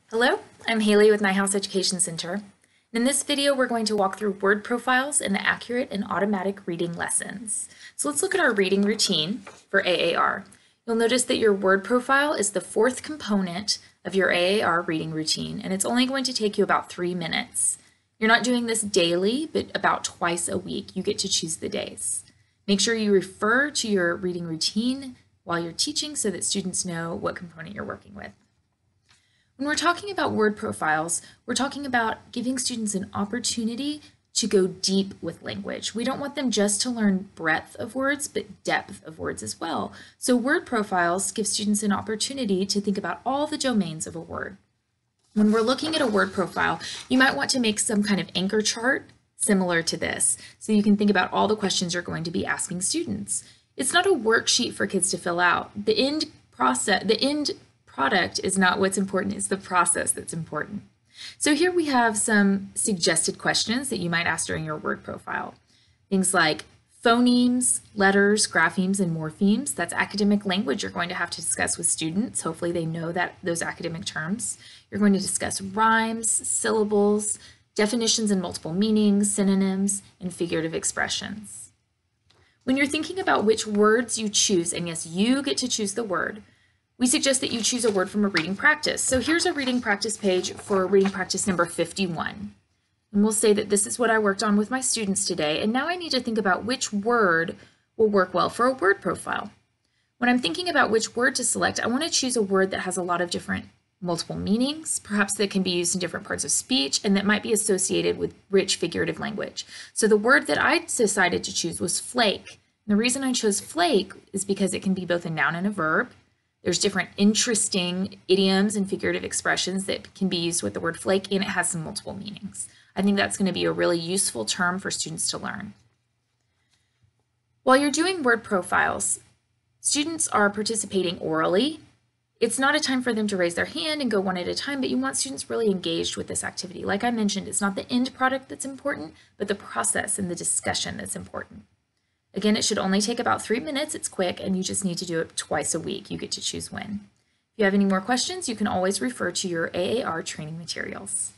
Hello, I'm Haley with Neuhaus Education Center. In this video, we're going to walk through word profiles and accurate and automatic reading lessons. So let's look at our reading routine for AAR. You'll notice that your word profile is the fourth component of your AAR reading routine, and it's only going to take you about 3 minutes. You're not doing this daily, but about twice a week. You get to choose the days. Make sure you refer to your reading routine while you're teaching so that students know what component you're working with. When we're talking about word profiles, we're talking about giving students an opportunity to go deep with language. We don't want them just to learn breadth of words, but depth of words as well. So word profiles give students an opportunity to think about all the domains of a word. When we're looking at a word profile, you might want to make some kind of anchor chart similar to this, so you can think about all the questions you're going to be asking students. It's not a worksheet for kids to fill out. The end product is not what's important, it's the process that's important. So here we have some suggested questions that you might ask during your word profile. Things like phonemes, letters, graphemes, and morphemes. That's academic language you're going to have to discuss with students. Hopefully they know those academic terms. You're going to discuss rhymes, syllables, definitions and multiple meanings, synonyms, and figurative expressions. When you're thinking about which words you choose, and yes, you get to choose the word, we suggest that you choose a word from a reading practice. So here's a reading practice page for reading practice number 51. And we'll say that this is what I worked on with my students today, and now I need to think about which word will work well for a word profile. When I'm thinking about which word to select, I want to choose a word that has a lot of different multiple meanings, perhaps that can be used in different parts of speech, and that might be associated with rich figurative language. So the word that I decided to choose was flake. And the reason I chose flake is because it can be both a noun and a verb. There's different interesting idioms and figurative expressions that can be used with the word flake, and it has some multiple meanings. I think that's going to be a really useful term for students to learn. While you're doing word profiles, students are participating orally. It's not a time for them to raise their hand and go one at a time, but you want students really engaged with this activity. Like I mentioned, it's not the end product that's important, but the process and the discussion that's important. Again, it should only take about 3 minutes. It's quick, and you just need to do it twice a week. You get to choose when. If you have any more questions, you can always refer to your AAR training materials.